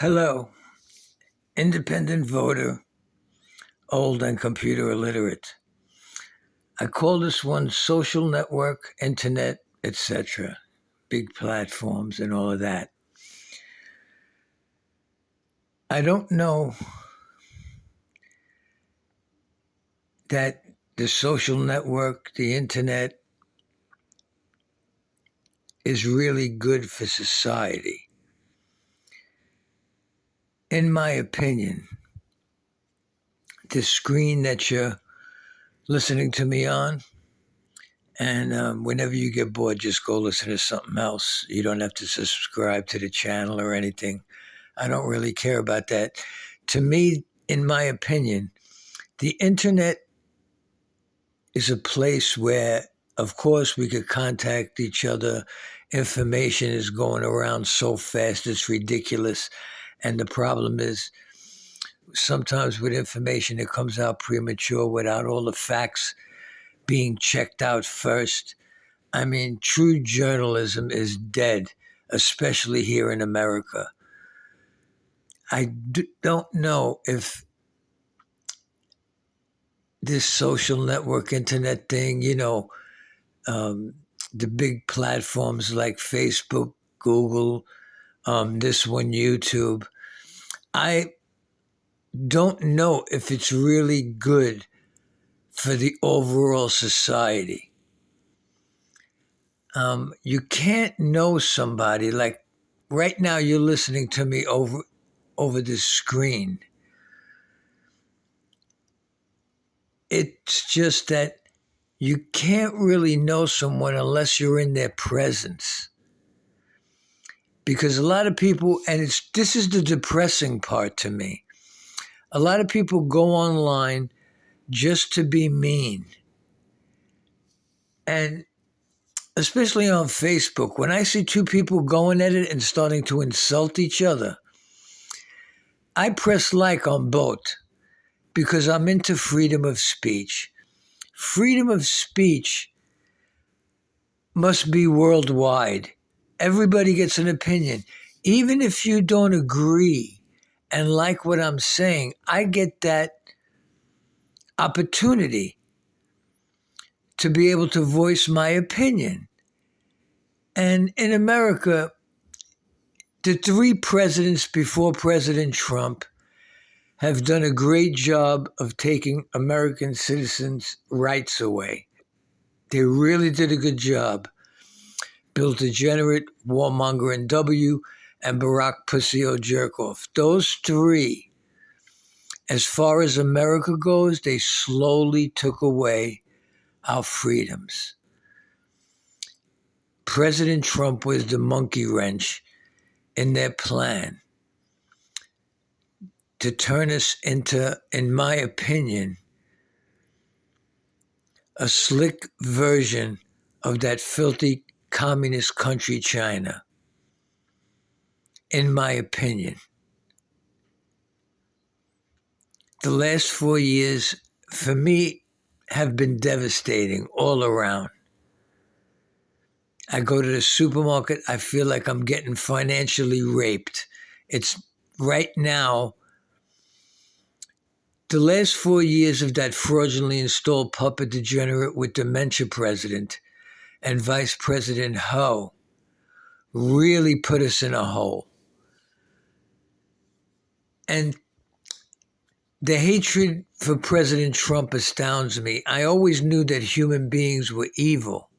Hello, independent voter, old and computer illiterate. I call this one social network, internet, etc., big platforms and all of that. I don't know that the social network, the internet, is really good for society. In my opinion, the screen that you're listening to me on, and whenever you get bored, just go listen to something else. You don't have to subscribe to the channel or anything. I don't really care about that. To me, in my opinion, the internet is a place where, of course, we could contact each other. Information is going around so fast, it's ridiculous. And the problem is, sometimes with information, it comes out premature without all the facts being checked out first. I mean, true journalism is dead, especially here in America. Don't know if this social network internet thing, um, the big platforms like Facebook, Google, this one, YouTube. I don't know if it's really good for the overall society. You can't know somebody like right now. You're listening to me over this screen. It's just that you can't really know someone unless you're in their presence. Because a lot of people, and this is the depressing part to me. A lot of people go online just to be mean. And especially on Facebook, when I see two people going at it and starting to insult each other, I press like on both because I'm into freedom of speech. Freedom of speech must be worldwide. Everybody gets an opinion. Even if you don't agree and like what I'm saying, I get that opportunity to be able to voice my opinion. And in America, the three presidents before President Trump have done a great job of taking American citizens' rights away. They really did a good job. Bill Degenerate, Warmonger and W, and Barack Pussy Jerkoff. Those three, as far as America goes, they slowly took away our freedoms. President Trump was the monkey wrench in their plan to turn us into, in my opinion, a slick version of that filthy communist country, China. In my opinion, the last 4 years for me have been devastating all around. I go to the supermarket, I feel like I'm getting financially raped. It's right now, the last 4 years of that fraudulently installed puppet degenerate with dementia president and Vice President Ho really put us in a hole. And the hatred for President Trump astounds me. I always knew that human beings were evil,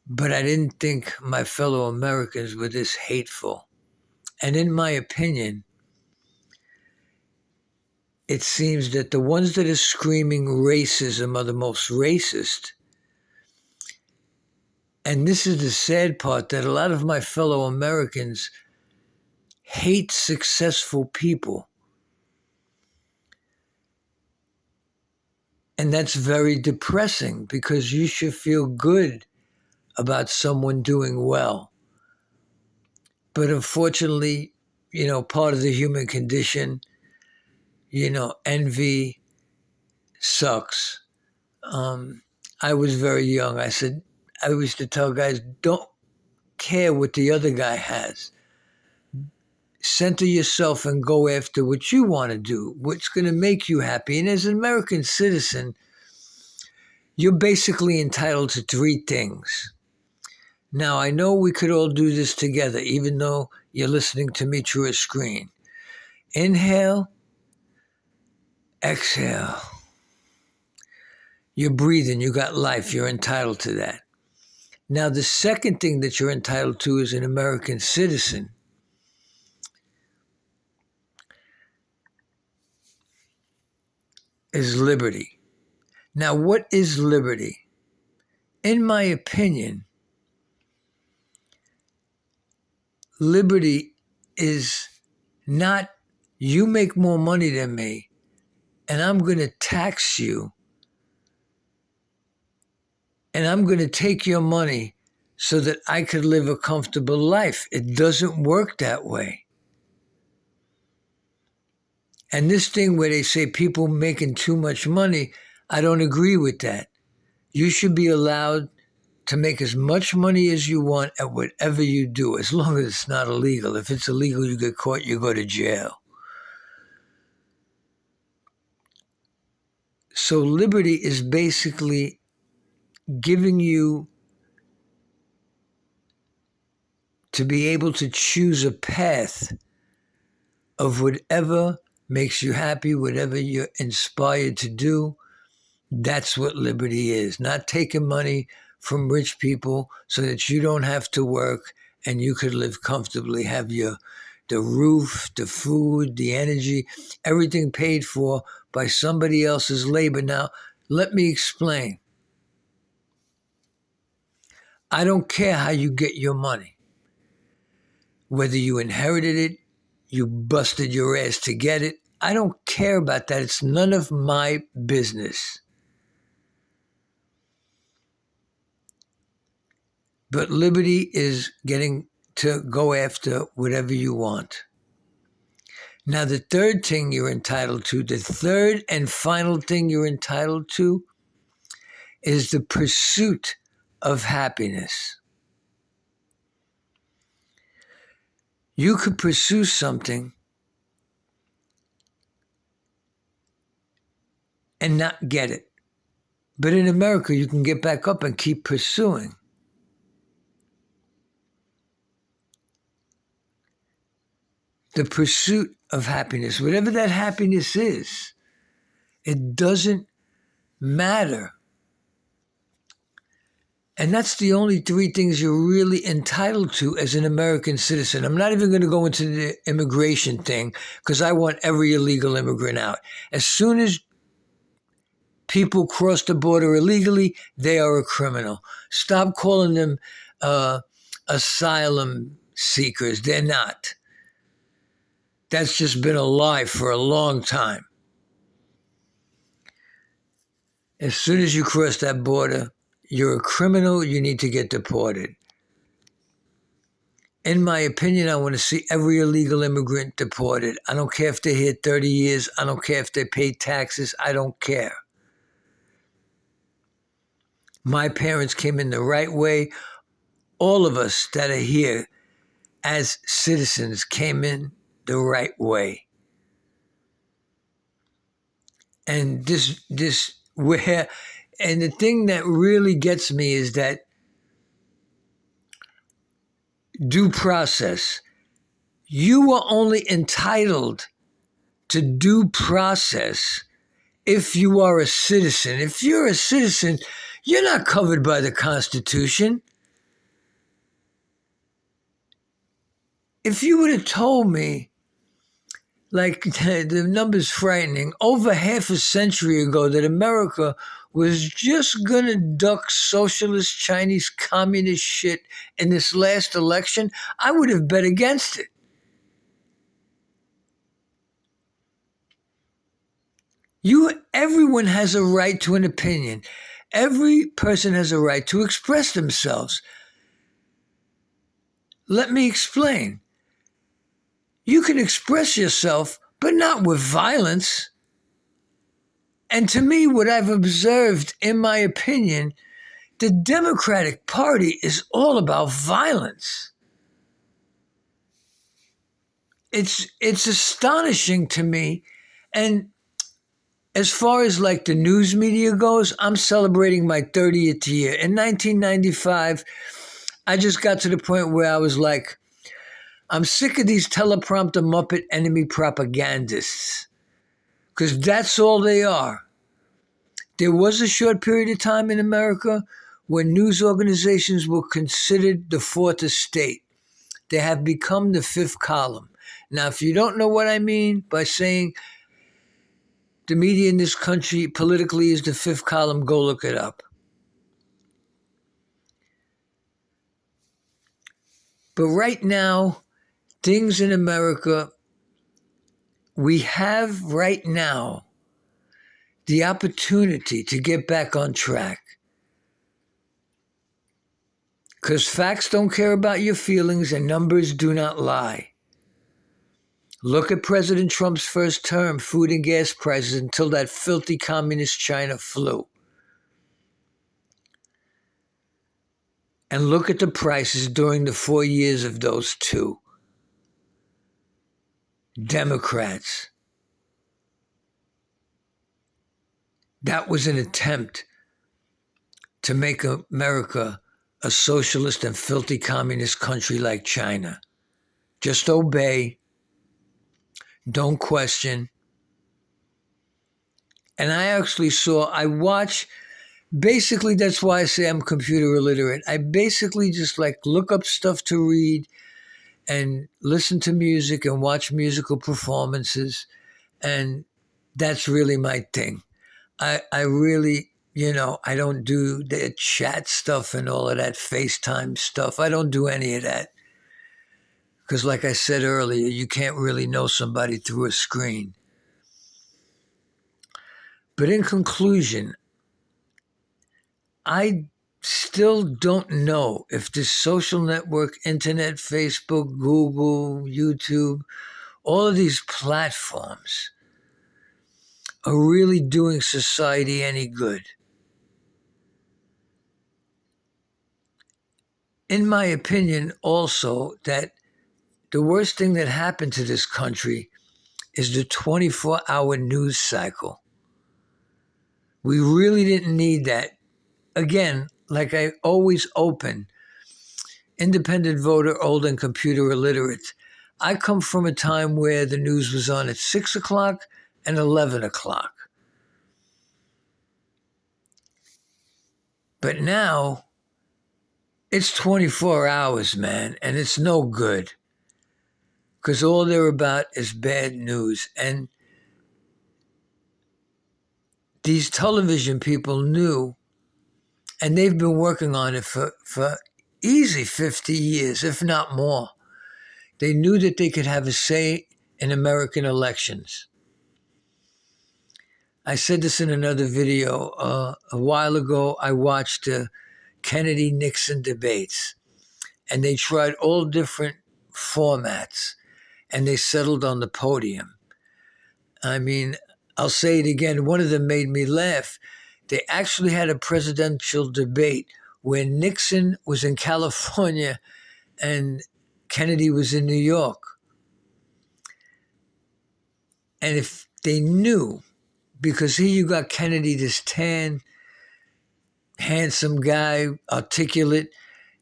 but I didn't think my fellow Americans were this hateful. And in my opinion, it seems that the ones that are screaming racism are the most racist. And this is the sad part, that a lot of my fellow Americans hate successful people. And that's very depressing because you should feel good about someone doing well. But unfortunately, part of the human condition, envy sucks. I was very young. I used to tell guys, care what the other guy has. Center yourself and go after what you want to do, what's going to make you happy. And as an American citizen, you're basically entitled to three things. Now, I know we could all do this together, even though you're listening to me through a screen. Inhale, exhale. You're breathing, you got life, you're entitled to that. Now, the second thing that you're entitled to as an American citizen is liberty. Now, what is liberty? In my opinion, liberty is not you make more money than me and I'm going to tax you and I'm going to take your money so that I could live a comfortable life. It doesn't work that way. And this thing where they say people making too much money, I don't agree with that. You should be allowed to make as much money as you want at whatever you do, as long as it's not illegal. If it's illegal, you get caught, you go to jail. So liberty is basically giving you to be able to choose a path of whatever makes you happy, whatever you're inspired to do. That's what liberty is. Not taking money from rich people so that you don't have to work and you could live comfortably, have the roof, the food, the energy, everything paid for by somebody else's labor. Now, let me explain. I don't care how you get your money. Whether you inherited it, you busted your ass to get it, I don't care about that. It's none of my business. But liberty is getting to go after whatever you want. Now, the third thing you're entitled to, the third and final thing you're entitled to, is the pursuit of happiness. You could pursue something and not get it. But in America, you can get back up and keep pursuing. The pursuit of happiness, whatever that happiness is, it doesn't matter. And that's the only three things you're really entitled to as an American citizen. I'm not even going to go into the immigration thing because I want every illegal immigrant out. As soon as people cross the border illegally, they are a criminal. Stop calling them asylum seekers. They're not. That's just been a lie for a long time. As soon as you cross that border, you're a criminal, you need to get deported. In my opinion, I want to see every illegal immigrant deported. I don't care if they're here 30 years. I don't care if they pay taxes. I don't care. My parents came in the right way. All of us that are here as citizens came in the right way. And and the thing that really gets me is that due process. You are only entitled to due process if you are a citizen. If you're a citizen, you're not covered by the Constitution. If you would have told me, like the number's frightening, over half a century ago that America was just going to duck socialist Chinese communist shit in this last election, I would have bet against it. Everyone has a right to an opinion. Every person has a right to express themselves. Let me explain. You can express yourself, but not with violence. And to me, what I've observed, in my opinion, The Democratic Party is all about violence. It's astonishing to me. And as far as like the news media goes, I'm celebrating my 30th year. In 1995, I just got to the point where I was like, I'm sick of these teleprompter Muppet enemy propagandists, because that's all they are. There was a short period of time in America when news organizations were considered the fourth estate. They have become the fifth column. Now, if you don't know what I mean by saying the media in this country politically is the fifth column, go look it up. But right now, things in America, we have right now the opportunity to get back on track. Because facts don't care about your feelings and numbers do not lie. Look at President Trump's first term, food and gas prices until that filthy communist China flew. And look at the prices during the 4 years of those two Democrats. That was an attempt to make America a socialist and filthy communist country like China. Just obey. Don't question. And I watch, basically that's why I say I'm computer illiterate. I basically just like look up stuff to read and listen to music and watch musical performances. And that's really my thing. I really, I don't do the chat stuff and all of that FaceTime stuff. I don't do any of that. Because like I said earlier, you can't really know somebody through a screen. But in conclusion, I still don't know if this social network, internet, Facebook, Google, YouTube, all of these platforms are really doing society any good. In my opinion, also, that the worst thing that happened to this country is the 24-hour news cycle. We really didn't need that. Again, like I always open, independent voter, old and computer illiterate. I come from a time where the news was on at 6 o'clock and 11 o'clock. But now, it's 24 hours, man, and it's no good. Because all they're about is bad news. And these television people knew, and they've been working on it for easy 50 years, if not more. They knew that they could have a say in American elections. I said this in another video. A while ago, I watched the Kennedy-Nixon debates, and they tried all different formats, and they settled on the podium. I mean, I'll say it again. One of them made me laugh. They actually had a presidential debate where Nixon was in California and Kennedy was in New York. And if they knew, because here you got Kennedy, this tan, handsome guy, articulate,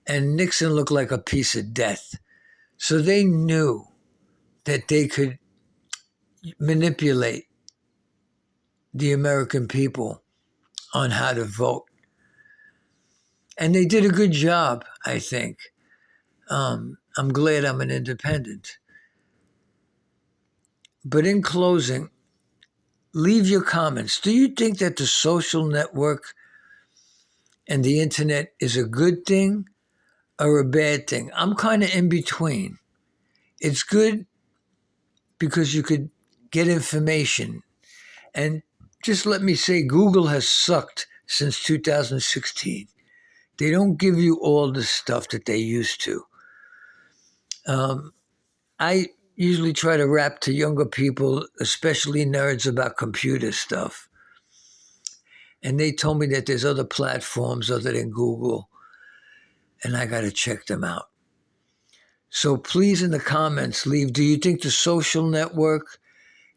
and Nixon looked like a piece of death. So they knew that they could manipulate the American people on how to vote. And they did a good job, I think. I'm glad I'm an independent. But in closing, leave your comments. Do you think that the social network and the internet is a good thing or a bad thing? I'm kind of in between. It's good because you could get information. And just let me say, Google has sucked since 2016. They don't give you all the stuff that they used to. I usually try to rap to younger people, especially nerds, about computer stuff. And they told me that there's other platforms other than Google, and I got to check them out. So please, in the comments, leave, do you think the social network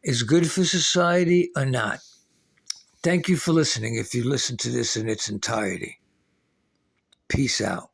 is good for society or not? Thank you for listening if you listen to this in its entirety. Peace out.